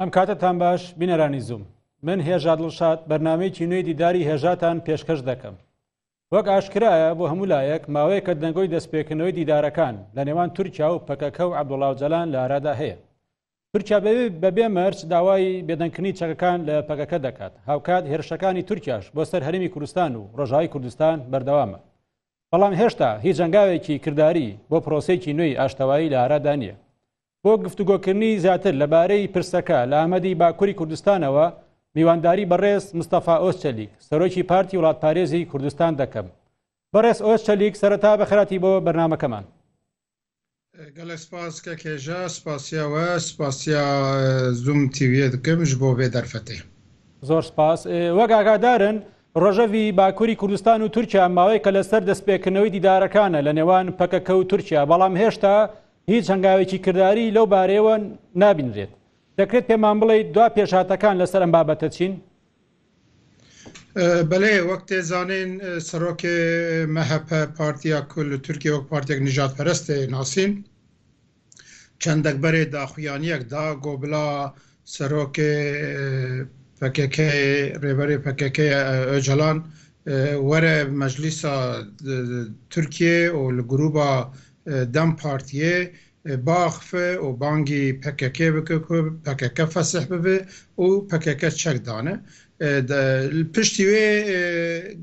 ئەم کاتتان باش بینەرانی زوم. من هێژا دڵشاد بەرنامەیەکی نوێی دیداری هێژاتان پێشکەش دەکەم. وەک ئاشکرایە بۆ هەموو لایەک ماوەیەکە دەنگۆی دەستپێکردنەوەی دیدارەکان لە نێوان تورکیا و پەکەکە و عەبدوڵڵا ئۆجەلان لە ئارادا هەیە. تورکیا بەبێ مەرج داوای بێدەنگکردنی چەکەکان لە پەکەکە دەکات. هاوکات هێرشەکانی تورکیاش بۆ سەر هەرێمی کوردستان و ڕۆژاوی کوردستان بەردەوامە. بەڵام هێشتا هیچ جەنگاوێکی کردداری بۆ پرۆسەیەکی نوێی ئاشتەوایی لە ئارادا نییە. بۆ گفتوگۆکردنی زیاتر لەبارەی پرسەکە لە ئامەدی باکووری کوردستانەوە میوانداری بەڕێز مستەفا ئۆزچەلیک سەرۆکی پارتی وڵاتپارێزی کوردستان دەکەم. بەڕێز ئۆزچەلیک سەرەتا بەخێراتی بۆ بەرنامەکەمان. گەلێک سپاس کە کێژە سپاسیاوە سپاسیا زوم تیویە دکەمش بۆ بێ دەرفەتێ. زۆر سپاس. وەک ئاگادارن ڕۆژەوی باکووری کوردستان و تورکیا ماوەی کە لەسەر دەستپێکردنەوەی دیدارەکانە لە نێوان پەکەکە و تورکیا، بەڵام هێشتا هیچ هەنگاوێکی کردداری لەو بارەیەوە نابینرێت. دەکرێت پێمان بڵێیت دوا پێشهاتەکان لەسەر ئەم بابەتە چین؟ بەڵێ وەک تێزانین سەرۆکێ مەهەپە پارتیا کورد تورکیا وەک پارتێک نژادپەرستێ ناسین چەندێک بەرێ داخویانیەکدا گۆبلا سەرۆکێ پەکەکە ڕێبەرێ پەکەکە ئۆجەلان وەرە مەجلیسا تورکیە و لە گروپا دەم پارتیە باخفە و بانگی پەکەکە بکە پەکەکە فەسح ببێ و پەکەکە چەکدانە. پشتی وێ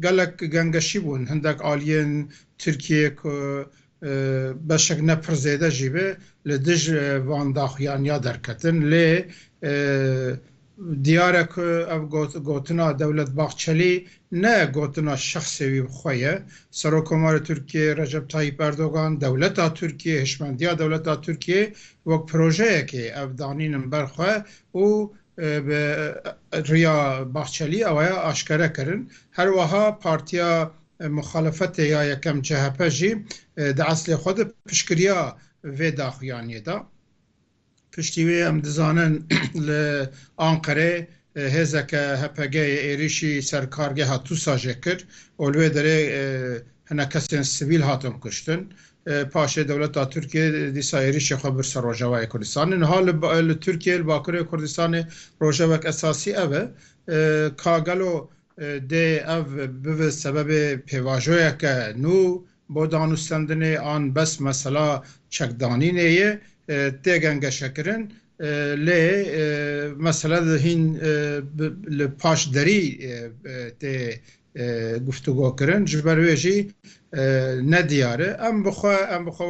گەلک گەنگەشی بوون هەندێک ئالیێن تورکیە بەشێک نەپڕزێدە ژی بێ لە دژ وان داخویانیا دەرکەتن لێ دیارە ئەو گوتنا دەولەت باخچەلی نە گوتنا شخصێوی بخۆیە سەرۆکۆمارە تورکیە ڕەجەب تاییپ ئەردۆغان دەولەتا تورکیە هێشمەندیا دەولەتا تورکیە وەک پرۆژەیەکێ ئەو دانینم بەرخوا و ڕیا باخچەلی ئەوەیە ئاشکەرەکردن هەروەها پارتیا مخالفەتە یا یەکەم جەهەپەژی دەعەسلێ خۆدە پشکریا vê daxuyaniyê da piştî wê em dizanin li Anqerê hêzeke HPG'yê êrişî serkargeha Tûsa jê kir û li wê derê hinek kesên sivîl hatin kuştin. Paşê dewleta Tirkiye dîsa êrişê xwe bir ser Rojavayê Kurdistanê. Niha li Tirkiye li Bakurê Kurdistanê rojevek esasî ev e ka gelo dê ev bibe sebebê pêvajoyeke nû bo danûstendinê an bes mesela çekdanînê ye tê gengeşekirin lê mesela hîn li paş derî tê guftûgokirin ji ber wê jî nediyar e. Em bixwe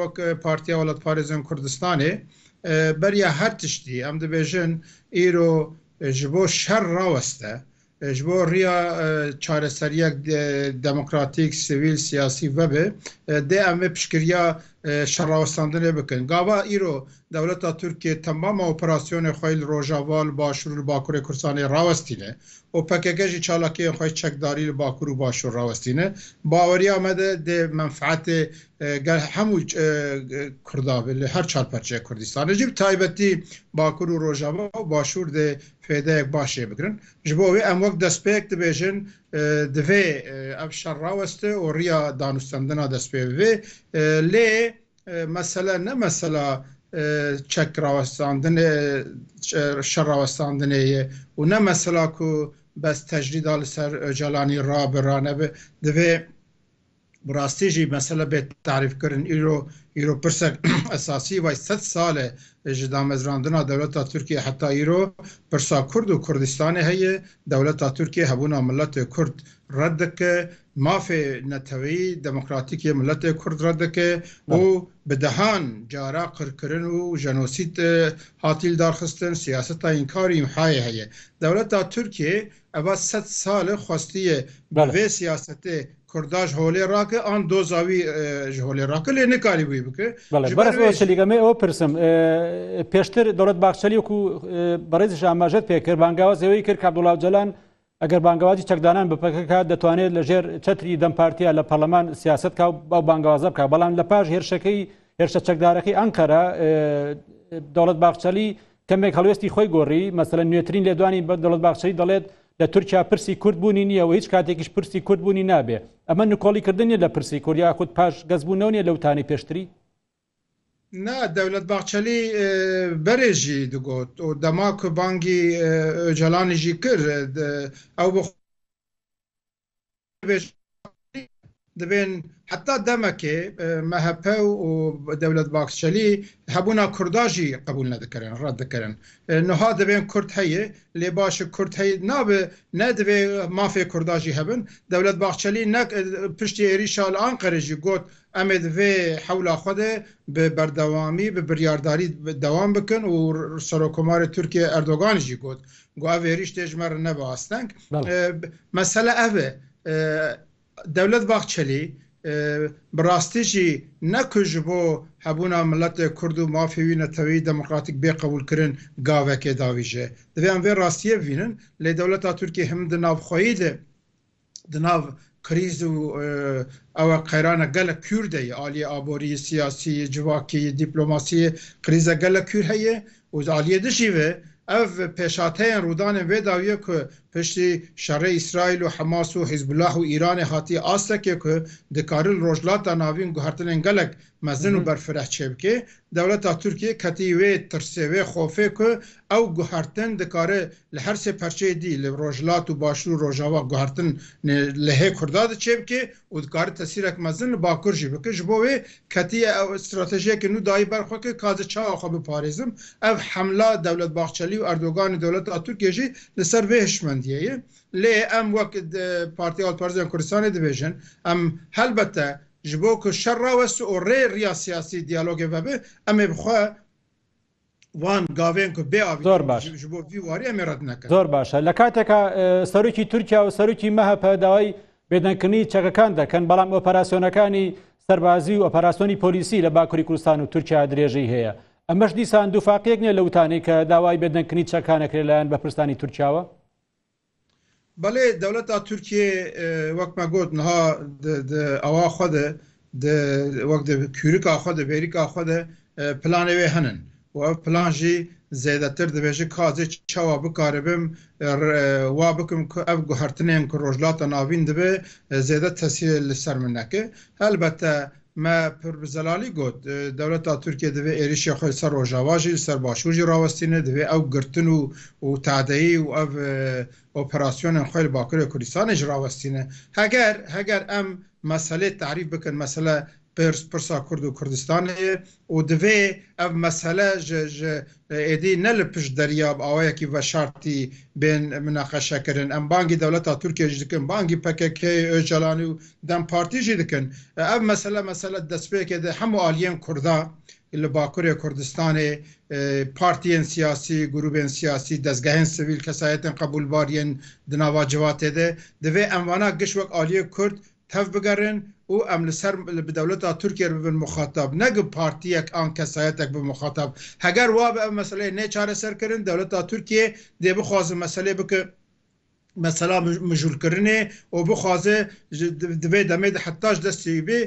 wek Partiya Welatparêzên Kurdistanê beriya her tiştî em dibêjin îro ji bo şer raweste ji bo riya çareseriyek demokratîk, sivîl, siyasî vebe dê em vê piştgiriya şerrawestandinê bikin. Gava îro dewleta Tirkiye temama operasyonê xwe li Rojava, li Başûr li Bakurê Kurdistanê rawestîne û PKK jî çalakiyên xwe çekdarî li Bakur û Başûr rawestîne. Baweriya me de dê menfaetê gel hemû Kurda be li her çarperçeyê Kurdistanê jî bi taybetî Bakur û Rojava û Başûr dê fêdeyek başê bikirin. Ji bo wê em wek destpêk dibêjin divê ev şer raweste û riya danûstendina destpê vê lê mesela ne mesela çek rawestandinê şer rawestandinê ye û ne mesela ku bes tecrîda li ser Öcalanî rabirane be divê bi rastî jî mesela bê tarîfkirin îro pirsek esasî vay 100 sal e ji damezrandina dewleta Tirkiye heta îro pirsa Kurd û Kurdistanê heye dewleta Tirkiye hebûna milletê Kurd red dike mafê netewî demokratîkê milletê Kurd red dike û bi dehan cara qirkirin û jenosîd hatîl darxistin siyaseta înkarî imhayê heye. Dewleta Tirkiye eva 100 sal xwestiye bi vê siyasetê Kurdaj holê rake an doza wî ji holê rake lê nekarî wî bike. Şelîgemê ew pirsim pêştir dewlet baxçelî ku berêzî amajet pêkir bangawaz êwî kir Abdullah Öcalan eger bangawazî çekdanan bi PKK detwanê li jêr çetrî dem partiya li parleman siyaset ka ew bangawaza bike. Belan li paş hêrşekî hêrşa çekdarekî Ankara dewlet baxçelî kemek helwestî xwe gorî mesela nûyetirîn lêdwanî dewlet baxçelî delet لە تورکیا پرسی کورد بوونی نییە و هیچ کاتێکیش پرسی کورد بوونی نابێ ئەمە نکۆڵیکردنیە لە پرسی کورد یا خود پاش گەزبوونەوە نیە لەوتانی پێشتری نه دولت باقچەلی بەرێژی دەگوت و دەما کو بانگی ئۆجەلانیژی کرد ئەو دەبێن حتا دەمەکێ مەهەپە و دەولەت باکچەلی هەبوونا کورداژی قبول نەدەکەن ڕەت دەکەن نها دەبێن کورد هەیە لێ باشە کورد هەیە نابێ نەدەبێ مافێ کورداژی هەبن دەولەت باقچەلی نەک پشتی عێریشا لە ئەنقەرەژی گوت ئەمێ دەبێ حەولا خودێ بە بەردەوامی بە بریارداری دەوام بکەن و سەرۆکۆماری تورکیا ئەردۆغانیژی گوت گویا عێریش تێژمەر نەبە ئاستەنگ مەسەلە ئەوێ دەولەت باقچەلی بڕاستیژی نەکوژ بۆ هەبوونا ملەتێ کورد و مافێوی نەتەوەی دەموکراتیک بێ قبولکردن گاوێکێ داویژێ دەبێن vê راستیە بینن لێ دەولەتا تورکیە هەم دناوخۆیی دێ دناو کریز و ئەوە قەیرانە گەلە کوردەیە ئالیە ئابۆری سیاسی جواکی دیپلۆماسی کریزە گەلە کور هەیە و ئالیە دژیوێ ئەف پێشاتەیان ڕوودانێن وێ داویە ku پشتی شەڕێ ئیسرائیل و حەماس و حیزبولاح و ئیرانê hatiye asteke ku dikarin rojlata navîn guhertinên gelek mezin û berfireh çêbikê dewleta Tirkiye ketî wê tirsê wê xofê ku ew guhertin dikare li her sê perçeyê dî li rojlat û başûr û rojava guhertin li hê Kurda di çêbikê û dikare tesîrek mezin li bakur jî bike ji bo wê ketiye ew stratejiyekê nû dayî berxweke ka di çawa xwe biparêzim ev hemla dewlet baxçelî û Erdoganî dewleta Tirkiye jî li ser vê hişmendiyeyê lê em wek Partiya Alparêzên Kurdistanê dibêjin em helbete ji bo ku şer rawest û rê riya siyasî diyalogê vebe em ê bixwe wan gavên ku bê avî ji bo vî warî em ê red nekin. زۆر باشە لە کاتێکا سەرۆکی تورکیا و سەرۆکی مەهەپە داوای بێدەنگکردنی چەکەکان دەکەن بەڵام ئۆپەراسیۆنەکانی سەربازی و ئۆپەراسیۆنی پۆلیسی لە باکووری کوردستان و تورکیا درێژەی هەیە ئەمەش دیسان دووفاقیەک نیە لە وتانەی کە داوای بێدەنگکردنی چەکانەکرێت لەلایەن بەرپرسانی تورکیاوە بەڵێ دەولەتا تورکیە وەکمە گوت نها ئەوا خۆدە وەک کوورکا خۆدە بێریکا خۆدە پلانێ وێ هەنن و ئەو پلان ژی زێدەتر دەبێژە کازێ چاوا بکارەبم وا بکەم کە ئەو گوهرتنێن کە ڕۆژلاتە ناوین دەبێ زێدە تەسیە لەسەر من نەکە هەلبەتە ما پر بزلالی گوت دولتا ترکیه دوی ایریشی خوی سر روجاواجی سر باشوجی راوستینه دوی او گرتن و تعدیی و او اپراسیون خوی باکر کردستان راوستینه هگر ام مسئله تعریف بکن مسئله پرسا کرد و کردستان و دوی او مسئله ایدی نل پش دریاب آوایی و شرطی بین مناقشه کردن ام بانگی دولتا ترکیه جدکن بانگی PKK öcalanı و دم پارتی جدکن او مسئله دسته که ده همو آلیان کرده اللي باكوريا كردستان بارتيين سياسي جروبين سياسي دزگاهن سويل كسايتن قبول بارين دناوا جوات ده دوی اموانا گشوك آليه كرد تف بگرن و ام لسر بدولتا ترکیه ببن مخاطب نگ پارتیک آن کسایتک به مخاطب هگر واب مسئله نه چاره سر کرن دولتا ترکیه دی بخواز مسئله بکه مثلا مجول کرنه و بخوازه دوی دمید حتاش دستی بی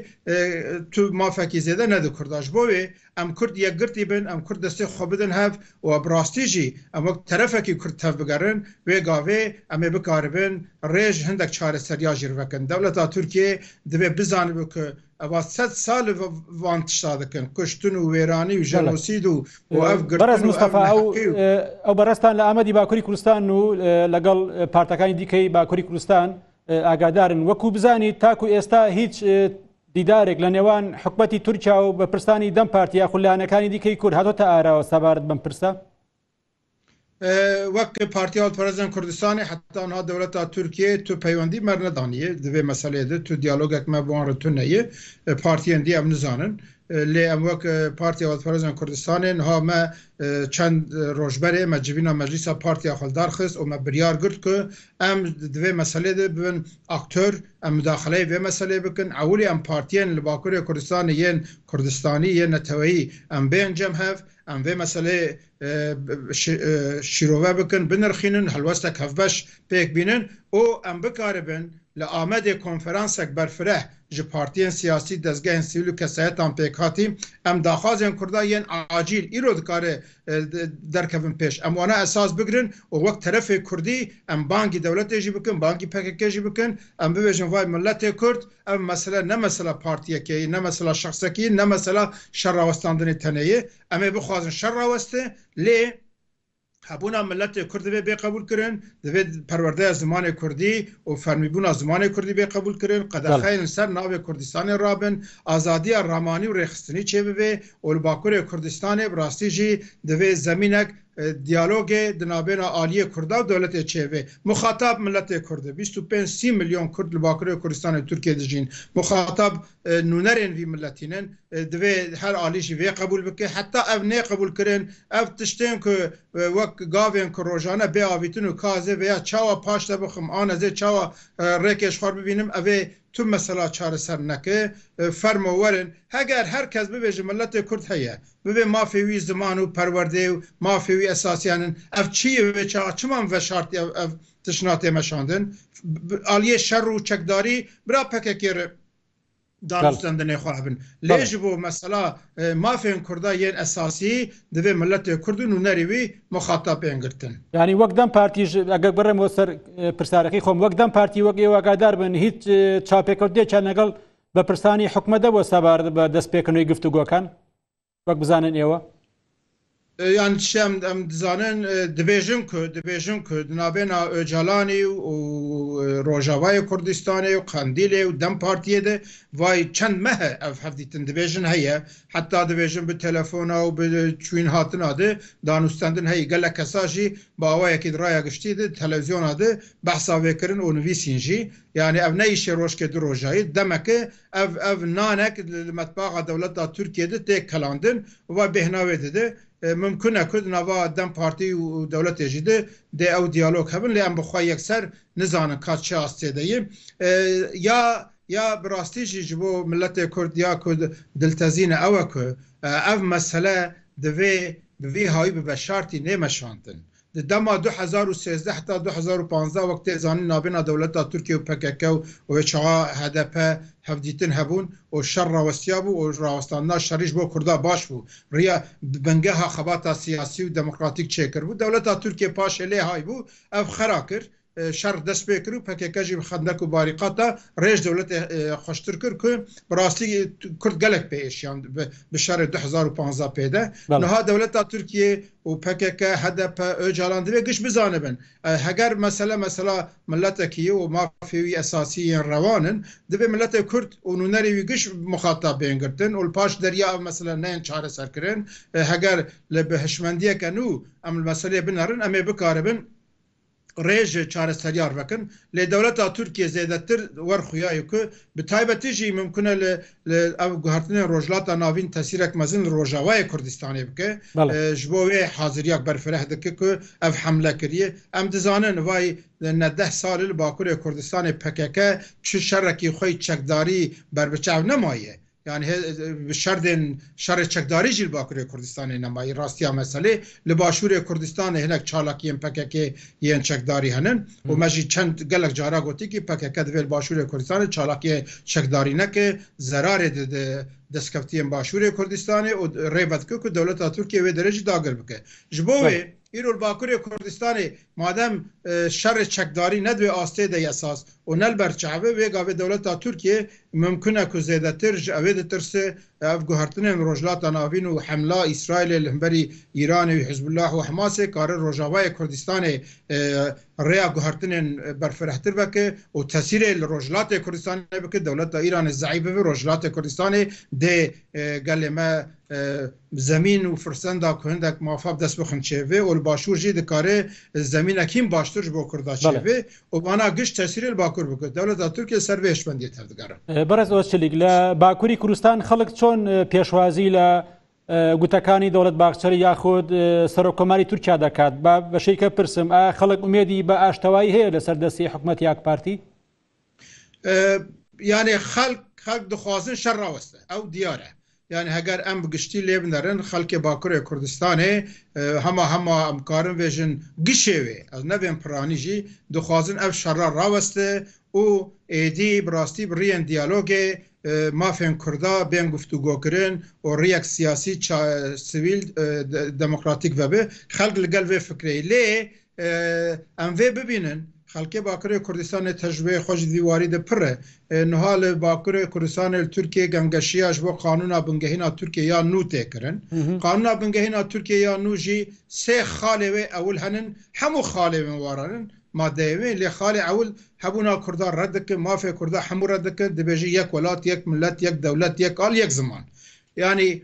تو مافکی زیده نده کرداش بوی ام کرد یک گرتی بین ام کرد دستی خواه بدن هف و براستی جی ام وقت طرفکی کرد تف بگرن وی گاوه امی بکار بین ریج هندک چاره سریا جیر وکن دولتا ترکیه دوی بزانه بکه اوا 100 سال وان تشادکن کشتن و ویرانی و جنوسید و اف برز مصطفى او برستان لامدی باکوری کوردستان و لگل پارتەکانی دیکەی باکوری کوردستان ئاگادارن وەکو بزانی تاکو ئێستا هیچ دیدارێک لە نێوان حکومەتی تورکیا و بەرپرسانی دەم پارتیا خولانەکانی دیکەی کورد هاتۆتە ئاراوە سەبارەت بەم پرسە وەک پارتیا هەڵپەرێزان کوردستانی حتا ئەنها دەولەتا تورکیە تو پەیوەندی مەر نەدانیە دوێ مەسەلەیەدا تو دیالۆگێک مە بۆ ڕەتو نەیە پارتیەندی ئەم نزانن لێ ئەم وەک پارتیا هەڵپەرێزان کوردستانێ نها مە چەند ڕۆژبەرێ مە جبینا مەجلیسا پارتیا خەڵدار خست و مە بریار گرت کە ئەم دوێ مەسەلێدا ببن ئاکتۆر ئەم مداخلەی وێ مەسەلێ بکەن ئەولی ئەم پارتیەن لە باکووری کوردستانی یەن کوردستانی یەن نەتەوەیی ئەم بێن جەم هەف ئەم وێ مەسەلێ شیرۆڤە بکەن بنرخینن هەلوەستێک هەفبەش پێک بینن و ئەم بکارەبن لە ئامەدێ کۆنفەرانسێک بەرفرە ji partiyên siyasî dezgehên sivîl û kesayetan pêkhatî em daxwazên Kurda yên acîl îro dikare derkevin pêş em wana esas bigirin û wek terefê Kurdî em bangî dewletê jî bikin bangî PKK jî bikin em bibêjin vay milletê Kurd ev mesele ne mesela partiyekê ne mesela şexsekî ne mesela şerrawestandinê teneyê em ê bixwazin şerrawestê lê hebûna milletê Kurd divê bêqebûl kirin divê perwerdeya zimanê Kurdî û fermîbûna zimanê Kurdî bêqebûl kirin qedexeyên ser navê Kurdistanê rabin azadiya ramanî û rêxistinî çêbibe û li Bakurê Kurdistanê bi rastî jî divê zemînek diyalogê di navbêna aliyê Kurda û dewletê çêbê muxatab milletê Kurd 25 milyon Kurd li Bakurê Kurdistanê Tirkiye dijîn muxatab nûnerên vî milletînin divê her alî jî vê qebûl bike heta ev nê qebûl kirin ev tiştên ku wek gavên ku rojane bê avîtin û kazê veya çawa paş de bixim an ez ê çawa rêkê ji xwe bibînim ev ê tu mesela çareser neke fermo werin heger herkes bibêje milletê Kurd heye bibê mafê wî ziman û perwerdê û mafê wî esasiyanin ev çi ye vê çiman ve şartî ev tişnatê meşandin aliyê şer û çekdarî bira PKK danûstendinê xwe hebin lê ji bo mesela mafên Kurda yên esasî divê milletê Kurd û nûnerî wî muxatabên girtin yani wek dem partî eger birem ser pirsarekî xom wek dem partî wek ê wegadar bin hiç çapêkurdiyê çe negel bi pirsanî hikûmete bo sebar bi destpêkirinoyê guftûgokan wek bizanin êwe yani şem em dizanin dibêjin ku di navbêna Öcalanî û Rojavayê Kurdistanê û Qendîlê û Dem Partiyê de vay çend mehe ev hevdîtin dibêjin heye heta dibêjin bi telefona û bi çûyîn hatina de danûstendin heye gelek kesa jî bi awayekî di raya giştî de televizyona de behsa vê kirin û nivîsîn jî yani ev ne îşê rojkê du rojayî demeke ev nanek li metbaxa dewleta Tirkiyeyê de tê kelandin û vay bêhna wê dide mümkün e ku nava Dem Partî û dewletê jî de dê ew diyalog hebin lê em bixwe yekser nizanin ka çi astêdeyê ya bi rastî jî ji bo milletê Kurd ya ku diltezîne ew e ku ev mesele divê bi vî hayî bibe şartî nêmeşandin di dema 2013 heta 2015 wek tê zanîn navbêna dewleta Tirkiye û PKK û wê çawa HDP hevdîtin hebûn û şer rawestiya bû û rawestandina şerî ji bo Kurda baş bû riya bingeha xebata siyasî û demokratîk çêkir bû dewleta Tirkiye paşê lê hay bû ev xera kir şer dest pê kir û PKK jî bi xendek û barîqata rêj dewletê xweştir kir ku bi rastî Kurd gelek pê êşiyan bi şerê 2015 pêde niha dewleta Tirkiye û PKK HDP Öcalan divê giş bizanibin heger mesela milletekî û mafê wî esasî yên rewanin divê milletê Kurd û nûnerê wî giş muxatab bên girtin û li paş deriya ev mesele neyên çareser kirin heger li bi hişmendiyeke nû em li meseleyê binerin em ê bikaribin rêj çareseriyar vekin lê dewleta Tirkiye zêdetir werxuyayê ku bi taybetî jî mümkün e li ev guhertinên rojlata navîn tesîrek mezin li Rojavayê Kurdistanê bike ji bo wê haziriyak berfireh dike ku ev hemle kiriye em dizanin vay ne 10 salî li Bakurê Kurdistanê PKK çi şerekî xwe çekdarî berbiçav nemaye yani şerdên şerê çekdarî jî li Bakurê Kurdistanê nemayî rastiya meselê li Başûrê Kurdistanê hinek çalakiyên PKK yên çekdarî henin û me jî çend gelek cara gotî ki PKK divê li Başûrê Kurdistanê çalakiyê çekdarî neke zerarê di destkeftiyên Başûrê Kurdistanê û rêvet ku dewleta Tirkiye wê derê jî dagir bike ji bo wê îro li Bakurê Kurdistanê madem şerê çekdarî nedivê astê de esas û nelber çavê wê gavê dewleta Tirkiye mümkün e ku zêdetir ji evê ditirse ev guhertinên rojlata navîn û hemla İsraîlê li hemberî Îranê û Hizbullah û Hemasê karin Rojavayê Kurdistanê rêya guhertinên berfirehtir veke û tesîrê li rojlatê Kurdistanê bike dewleta Îranê zeî bibe rojlatê Kurdistanê dê gelê me zemîn û firsenda ku hindek mafab dest bixin çêvê û li Başûr jî dikare zemînekîn baştir ji bo Kurda çêvê û bana giş tesîrê li Bakur bike dewleta Tirkiye ser vê hişmendiyê tevdigerin بەڕێز ئۆچلیک لە باکووری کوردستان خەڵک چۆن پێشوازی لە گوتەکانی دەوڵەت باخچەری یاخود سەرۆکۆماری تورکیا دەکات بە شەیکە پرسم ئایا خەڵک ئومێدی بە ئاشتەوایی هەیە لەسەر دەستی حکوومەت یاک پارتی یانێ خەڵک دixwazin şer raweste ew diyar e yani heger em bi giştî lê binerin xelkê Bakurê Kurdistanê hema em karin vêjin gişê wê ez nevên piranî jî dixwazin ev şerra raweste و ایدی براستی بریان دیالوگی مافین کردا بین گفتگو کرن و ریاک سیاسی سیویل دموکراتیک و به خلق لگل و فکری لی ام وی ببینن خلق باکر کردستان تجربه خوش دیواری ده پره نهال باکر کردستان ترکیه گنگشیاش و قانون بنگهینا ترکیه یا نو تکرن قانون بنگهینا ترکیه یا نو جی سه خاله و اول هنن همو خاله و وارانن ماده وی لی خاله اول هبونا کردا ردک مافی کردا همو ردک دبیجی یک ولات یک ملت یک دولت یک آل یک زمان یعنی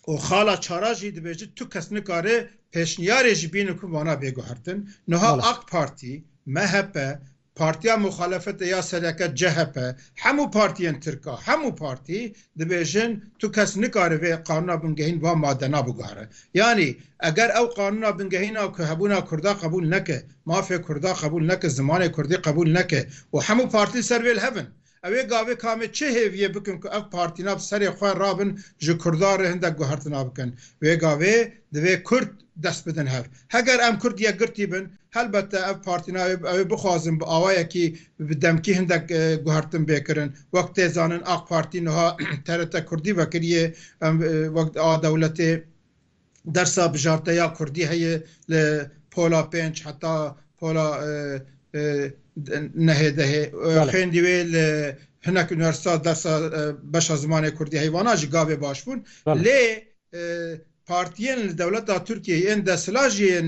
و خالا چاراجی دبیجی تو کس نکاره پیشنیاری جی بینو که وانا بیگو هرتن نها اک پارتی مهپه پارتیا مخالفت یا سرکت جهپه همو پارتیان ترکا همو پارتی دبیجن تو کس نکاره و قانون بنگهین و مادنا بگاره یعنی اگر او قانون بنگهین او که هبونا کردا قبول نکه مافی کردا قبول نکه زمان کردی قبول نکه و همو پارتی سرویل هفن اوی گاوی کامه چه هیویه بکن که اف پارتی ناب سری خواه رابن جو کردار هندک گوهرتنا بکن وی گاوی دوی کرد دست بدن هف هگر ام کرد یک گرتی بن البته اف پارتی ناب اوی بخوازم با آوائه کی بدمکی هندک گوهرتن بکرن وقت زانن اق پارتی نها ترتا کردی وکریه وقت دولت درسا بجارتا یا کردی هیه لپولا پنچ حتی پولا نهده خیلی ویل هنک انورسیته درس باش زمان کردی حیوانات جگاوی باش بون لی پارتیان دولت ترکیه این دستلاجی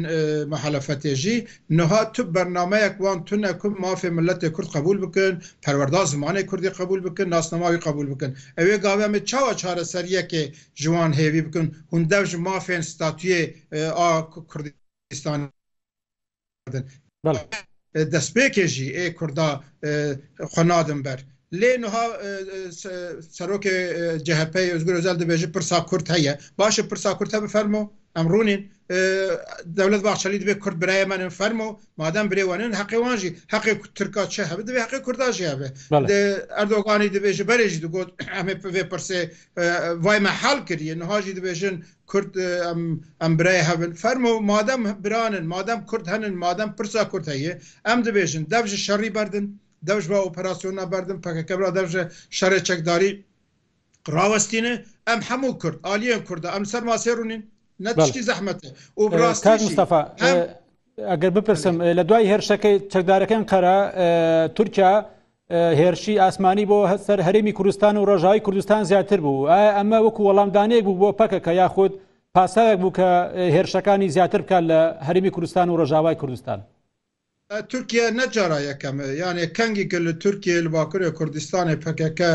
محلفتی جی نها تو برنامه یک وان تو نکم مافی ملت کرد قبول بکن پرورده زمان کردی قبول بکن ناسنماوی قبول بکن اوی گاوی همه چاره سریه که جوان هیوی بکن هندوش مافی استاتوی کردستان دست بکشی ای کردا خنادم بر لی نها سروک جهپی ازگر ازل دبیجی پرسا کرد هیه باشه پرسا کرد هیه بفرمو امرونین دولت باخشالی دبی کرد برای من فرمو مادم برای وانین حقی وانجی حقی ترکات چه هبه دبی حقی کرداجی هبه اردوغانی دبیجی بریجی دو گود همه وی پرسه وای محل کریه نهاجی دبیجن کرد ام برای هبن فرمو مادم برانن مادم کرد هنن مادم پرسا کرد هیه ام دبیجن دوج شری بردن دوج با اپراسیون بردن پاک کبرا دوج شر چکداری راوستینه ام همو کرد آلیه کرد ام سر ماسیرونین نتشتی زحمته و براستی کاک مصطفى اگر بپرسم لدوای هرشکی چکدارکان قرا ترکیه هێرشی ئاسمانی بۆ سەر هەرێمی کوردستان و ڕۆژاوی کوردستان زیاتر بوو ئەمە وەکو وەڵامدانەیەک بوو بۆ پەکەکە یاخود پاساوێک بوو کە هێرشەکانی زیاتر بکات لە هەرێمی کوردستان و ڕۆژاوای کوردستان تورکیا نەجارا یەکەم یانێ کەنگی کە لە تورکیە لە باکوورە کوردستانی پەکەکە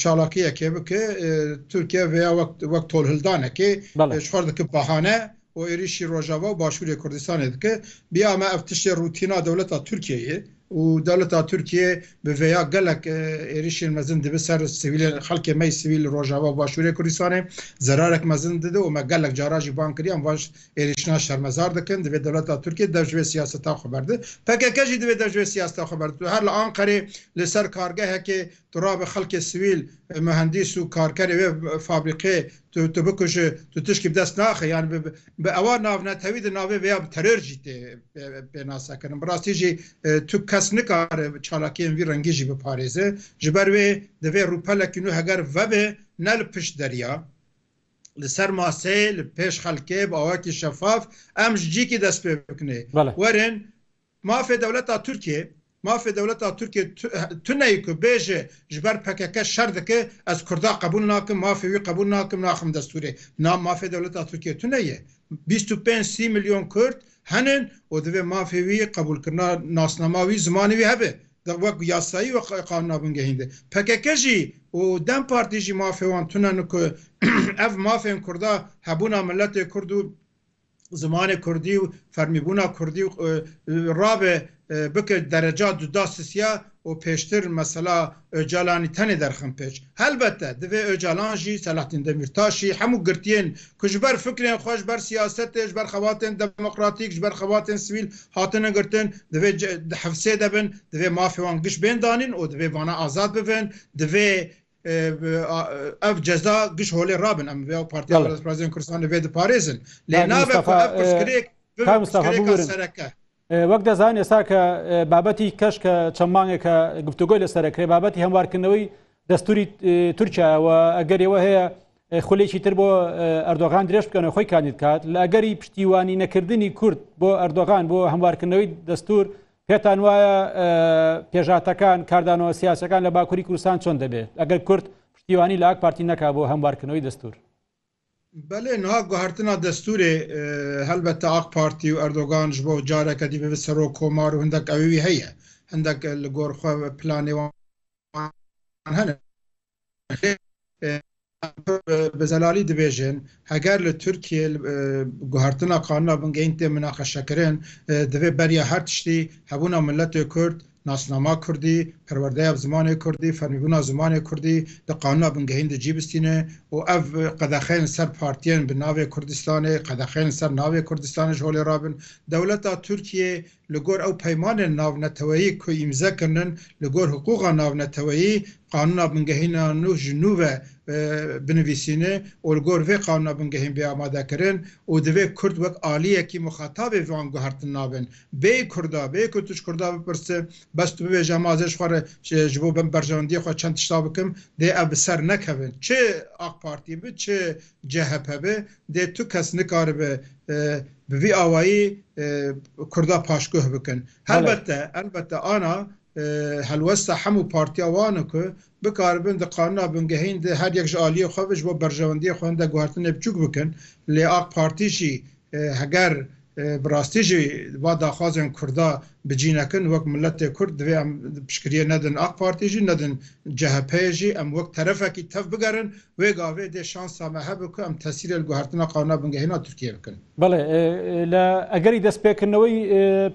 چالاکیەکێ بکە تورکیا ویا وەک تۆڵهڵدانێکی شخۆر دەکە بەهانە و عێریشی ڕۆژاوا و باشووری کوردستانی دکە بیامە ئەف تشتێ روتینا دەوڵەتا تورکیەیە و دولت ترکیه به ویا گلک ایریشین مزن دبی سر سیویل خلک می سیویل روجاوا و باشوری کردستان زرارک مزن دده و ما گلک جاراجی بان کری ام واش ایریشنا شرمزار دکن دبی دولت ترکیه دوجوی سیاست خبر ده پککجی دبی دوجوی سیاست خبر ده هر آنقره لسر کارگاه که تراب خلک سیویل مهندس و کارگر و فابریکه تو بکش تو تشکیب دست ناخه یعنی به اوان ناو نتوید ناو ویا ترور جیته به ناسا کنم براستی جی تو کس نکاره چالاکی وی رنگی جی به پاریزه جبر و دوی روپلکی نو هگر و به نل پش دریا لسر ماسه لپیش خلکه با آواکی شفاف امش جی کی دست بکنه ورن مافی دولت ترکیه مافی دولت ترکیه تنهی که بیجه جبر پکک شرط که از کردا قبول ناکم مافی وی قبول ناکم ناخم دستوره نام مافی دولت ترکیه تنهیه 25-30 میلیون کرد هنن و دوی مافی وی قبول کرنا ناسناماوی زمانی وی هبه در وقت یاسایی و قانون بنگهینده پکک جی و دم پارتی جی مافی وان تنن که اف مافی کردا هبونا ملت کردو زمان کردی و فرمیبونا کردی و رابه بکر درجات دو داستسیا و پیشتر مثلا اجالانی تنی درخم پیش البته دوی اجالان جی سلاحدین دمیرتاشی همو گرتین که جبر فکرین خوش بر سیاست جبر خواتین دموکراتیک جبر خواتین سویل هاتن گرتن دوی حفظه دبن دوی مافی وان گش بین دانین و دوی وانا آزاد ببین دوی اف جزا گش هولی رابن ام ویو پارتی پرزیدنت کردستان وید پاریزن لنابه اف پرسکریک مصطفى بورن وەک دەزان ئێستا کە بابەتی کەش کە چەند مانگێکە گفتوگۆی لەسەرەکرێ بابەتی هەموارکردنەوەی دەستوری تورکیاوە ئەگەر ئێوە هەیە خولێکی تر بۆ ئەردۆغان درێژ بکەنە خۆی کاندید کات لە ئەگەری پشتیوانی نەکردنی کورد بۆ ئەردۆغان بۆ هەموارکردنەوەی دەستور پێتان وایە پێژاتەکان کاردانەوە سیاسەکان لە باکووری کوردستان چۆن دەبێت ئەگەر کورد پشتیوانی لە ئاک پارتی نەکا بۆ هەموارکردنەوەی دەستور بله نها گوهرتنا دستور هلبته آق پارتی و اردوغان جبو جاره کدی به سرو کومار و هندک اویوی هیه هندک لگورخوا پلانی وان هنه بزلالی دبیجن اگر لترکیه گوهرتنا قانونا بنگین تی مناقشه کرن دوی بریا هر تشتی هبونا ملت کرد ناسنامه کردی، پرورده زمان کردی، فرمیبونا زمان کردی، ده قانون بنگهین ده جیبستینه و اف قدخین سر پارتیان به ناو کردستانه، قدخین سر ناو کردستانش هولی رابن. دولتا ترکیه لگور او پیمان ناو نتوایی که امضا کنن لگور حقوق ناو نتوایی قانون بنگهین نو جنوب بنویسینه و لگور وی قانون بنگهین بی آماده کرن و دوی کرد وقت آلیه که مخاطب وان گوهرتن نابن بی کردا، بی کتوش کردا بپرسه بس تو به جمازش خوره جبو بم برجاندی خو چند تشتا بکم ده اب سر نکبن چه آق پارتی به چه جهپ به ده تو کس نکاره به وی آوایی کردا پاشگوه بکن البته آنا هلوسته همو پارتی آوانو که بکاربن ده قانونا بنگهین ده هر یک جالی خوابش با برجاندی خوانده گوهرتن بچوک بکن لی آق پارتیشی هگر براستی جی و داخوازن کردا بجینکن وقت ملت کرد دوی ام بشکریه ندن آق پارتی جی ندن جهپه جی ام وقت طرفه کی تف بگرن و گاوه ده شانس سامحه بکن ام تاثیر الگوهرتنا قانونا بنگهینا ترکیه بکن بله اگری دست پیکردنەوەی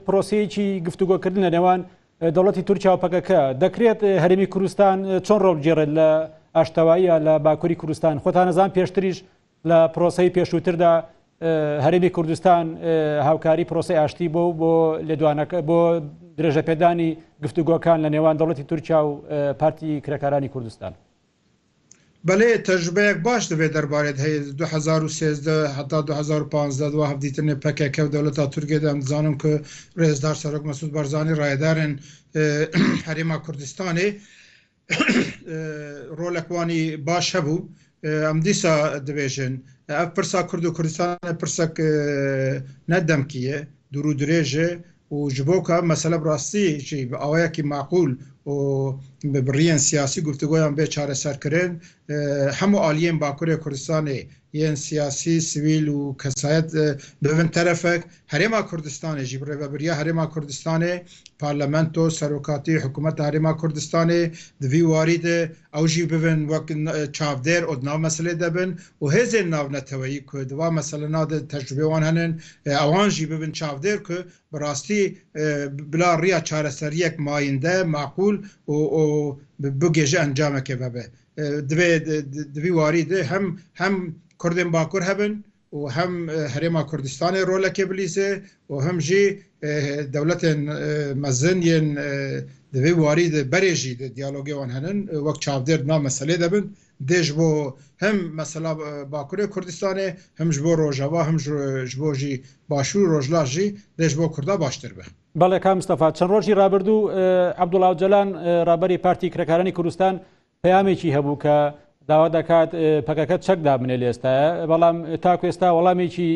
پرۆسەیەکی گفتوگۆکردنە نێوان دەوڵەتی تورکیا و پەکەکە دەکرێت هەرێمی کوردستان چۆن ڕۆڵبژێڕێت لە ئاشتەواییە لە باکووری کوردستان خۆتان نەزان پێشتریش لە پرۆسەی پێشووتردا هەرێمی کوردستان هاوکاری پرۆسەی ئاشتی بۆ لێدوانەکە بۆ درێژە پێدانی گفتوگۆکان لە نێوان دەوڵەتی تورکیا و پارتی کرێکارانی کوردستان بله تجربه باش دوی درباره هی 2013 حتی 2015 دو هفدیتن پکک و دولت ترکیه دم زانم که رئیسدار سرک مسعود بارزانی رایدارن حریم کردستانی رولکوانی باش هبو ام دیسا دویژن اف پرسا کرد و کردستان پرسک ندم کیه درو دریجه و جبوکا مثلا براستی چی به آویا کی معقول و ببریان سیاسی گفتگویان به چاره سر کردن همو عالیین باکوری کردستانی ین سیاسی سیویل و کسایت به من طرفک حریم کردستانی جبره و بریا حریم کردستانی پارلمانتو سروکاتی حکومت حریم کردستانی دوی وارد او جی ببن وقت چافدر و ناو مسئله دبن و هزین ناو نتوایی که دوا مسئله ناد تجربه وان هنن اوان جی ببن چافدر که براستی بلا ریا چاره سر یک ماینده معقول و بگیجه انجام که ببه دوی وارده هم کردن باکور هبن و هم حریم کردستان رول که بلیزه و هم جی دولت مزن ین دوی وارد بریجی دیالوگی وان هنن وقت چافدر نام مسئله دبن دیش بو هم مثلا باکور کردستان هم جبو روجاوا هم جبو جی باشور روجلا جی دیش بو کردا باشتر به بله کام مصطفی چند روزی رابردو عبدالله جلان رابری پارتی کرێکارانی کوردستان پەیامێکی هەبوو کە داوا دەکات پەکەکە چەک دابنێ لە ئێستاە بەڵام تاکو ئێستا وەڵامێکی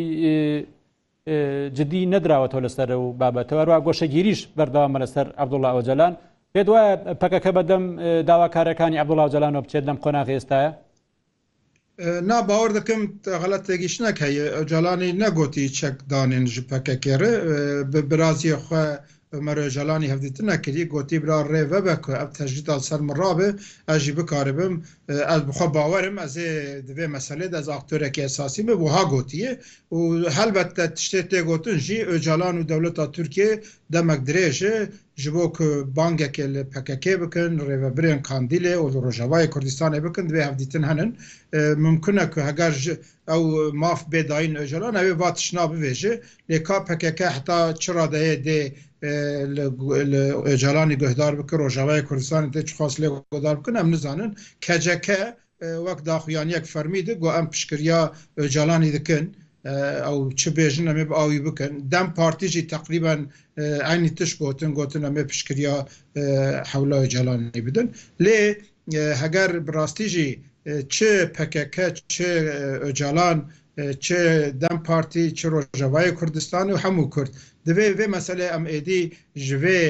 جدی نەدراوەتەوە لەسەر و بابەتەوە هەروە گۆشەگیریش بەردەوامە لەسەر عەبدوڵڵا ئۆجەلان پێت وایە پەکەکە بەدەم داواکارەکانی عەبدوڵڵا ئۆجەلانەوە بچێت لەم قۆناغی ئێستاە نا باور دکم غلطێکیش نەکەی ئۆجەلانی نەگوتی چەک دانین ji پەکەکێرە برازیە خو مرا جلانی هفدیتن نکردی گویی برای ره بک اب تجدید سر مرابه اجی بکاربم از بخواه باورم از دوی مسئله از اکتوره که اساسی به وها گوییه و البته تشتیت گوتن جی اجالان و دولت ترکیه دمک دریجه جبو که بانگه که پککه بکن ره برین کاندیله و روجاوای کردستان بکن دوی هفدیتن هنن ممکنه که اگر او ماف بداین اجالان اوی واتش نابویجه لیکا پککه حتی چرا ده جلانی گهدار بکن روجاوای کردستان ده چه خاص گهدار بکن ام نزانن کجکه وقت داخویانی یک فرمیده گو ام پشکریا جلانی دکن ئەو چ بێژن ئەمێ ئاوی بکەن دەم پارتیژی تقریبان ئاینی تش گوتن ئەمێ پشکریا حولای جەلانی بدن لێ هەگەر بڕاستیژی چ پەکەکە چ ئۆجالان چ دەم پارتی چ ڕۆژەوای کوردستان و هەموو کورد divê vê meselê em êdî ji vê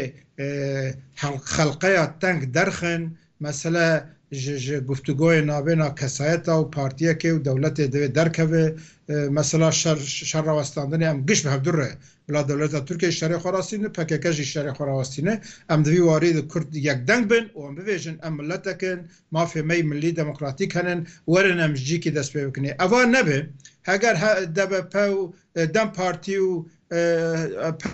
xelqeya teng derxin mesele ji guftugoyê navêna kesayeta û partiyekê û dewletê divê derkeve mesela şerrawestandinê em giş bi hevdûre bila dewleta Tirkiye şerê xwe rastîne PKK jî şerê xwe rastîne em divî warî di Kurd yekdeng bin û em bibêjin em milletekin mafê me millî demokratîk henin werin em ji cîkî dest pê bikinê eva nebe heger DBP û Dem Partî û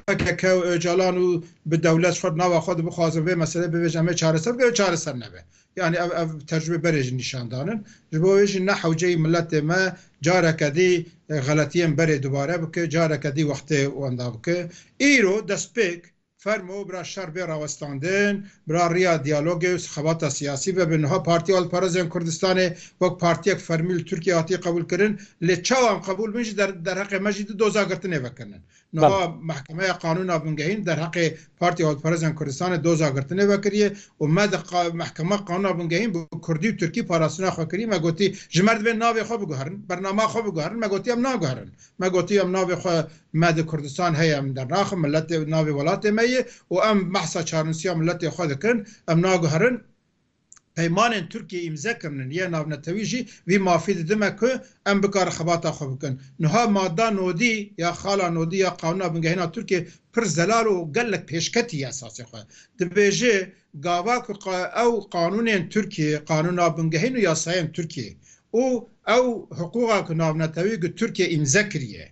PKK û Öcalan û bi dewlet xwe nava xwe bixwazin vê mesele bibêjin em ê çareser bike çareser nebe yani ev tecrübe berê jî nîşandanin ji bo wê jî ne hewceyî milletê me careke dî xeletiyên berê dubare bike careke dî wextê wenda bike îro destpêk fermo bira şer bê rawestandin bira riya diyalogê û xebata siyasî ve bi niha Partiya Alparêzên Kurdistanê wek partiyek fermî li Tirkiye hatiye qebûl kirin lê çawa em qebûl bin jî derheqê me jî di dozagirtinê vekirinin niha Mehkemeya Qanûna Bingehîn derheqê Partiya Alparêzên Kurdistanê dozagirtinê vekiriye û me di Mehkemeya Qanûna Bingehîn bi Kurdî û Tirkî parastina xwe kirî me gotî ji me divê navê xwe biguherin bername xwe biguherin me gotî em naguherin me gotî em navê xwe me di Kurdistan heye em dernaxin milletê navê welatê me ye û em behsa çarnûsiya milletê xwe dikin em naguherin peymanên Tirkiye îmze kirinin yê navnetewî jî vî mafî didime ku em bikare xebata xwe bikin niha madda nodî ya xala nodî ya Qanûna Bingehîna Tirkiye pir zelal û gelek pêşketî esasê xwe dibêje gava ku ew qanûnên Tirkiye Qanûna Bingehîn û yasayên Tirkiye û ew hiqûqa ku navnetewî gu Tirkiye îmze kiriye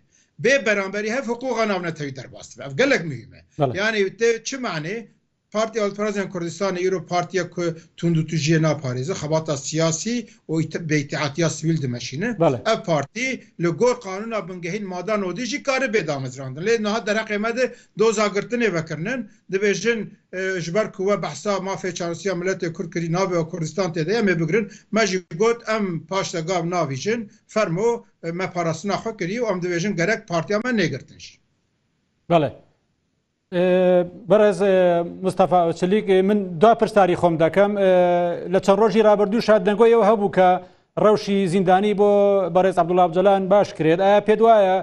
bê beramberî hev hiqûqa navnetewî derbas dibe ev gelek mühim e yani çi manê Partiya Alparêzên Kurdistanê îro partiya ku tundûtûjiyê naparêze xebata siyasî û bêîtîhatiya sivîl dimeşîne ev partî li gor Qanûna Bingehîn mada nodî jî kare bêdamizrandin lê niha derheqê me de dozagirtinê vekirinin dibêjin ji ber ku we behsa mafê çarnûsiya milletê Kurd kirî navê Kurdistan tê de em ê bigirin me jî got em paş de gav navîjin fermo me parastina xwe kirî û em dibêjin gerek partiya me nêgirtin jî بەڕێز مستەفا چلیک من دو پرسیاری خۆم دەکەم لە چەند ڕۆژی ڕابردوو شادنەگۆیەوە هەبوو کە ڕەوشی زیندانی بۆ بەڕێز عەبدوڵڵا ئۆجەلان باش کرێت ئایا پێت وایە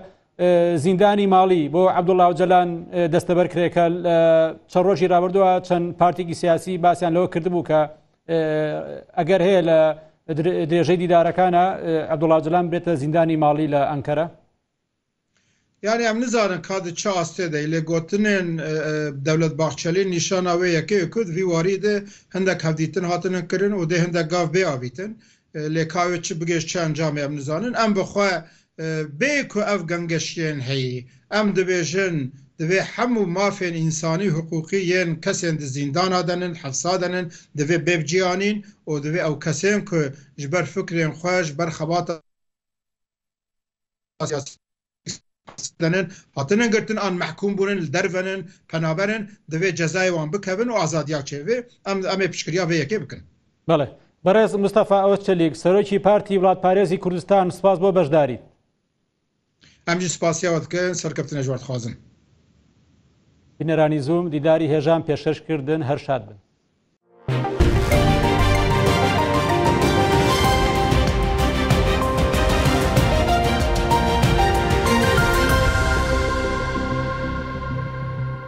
زیندانی ماڵی بۆ عەبدوڵڵا ئۆجەلان دەستەبەر کرێکە چەند ڕۆژی ڕابردووە چەند پارتێکی سیاسی باسییان لەوە کردبوو کە ئەگەر هەیە لە درێژەی دیدارەکانە عەبدوڵڵا ئۆجەلان بێتە زیندانی ماڵی لە ئەنکەرە yani em nizanin ka di çi astê de lê gotinên dewletbaxçelî nîşana wê yekê ku vî warî de hindek hevdîtin hatinin kirin û dê hindek gav bê avîtin lê ka wê çi bigêş çi encamê em nizanin em bixwe bê ku ev gengeşiyên heyî em dibêjin divê hemû mafên însanî hiqûqî yên kesên di zîndana denin hefsa denin divê bêvciyanîn û divê ew kesên ku ji ber fikrên xwe ji ber xebata hatinin girtin an mehkûm bûnin li dervenin penaberin divê cezayê wan bikevin û azadiya çêvê em ê piştgiriya vê yekê bikin بەڵێ بەڕێز مستەفا ئۆچەلیک سەرۆکی پارتی وڵاتپارێزی کوردستان سپاس بۆ بەشداری ئەم جی سپاسیاوە دکەن سەرکەوتنە ژوارد خوازن بینەرانی زووم دیداری هێژان پێشکەشکردن هەر شاد بن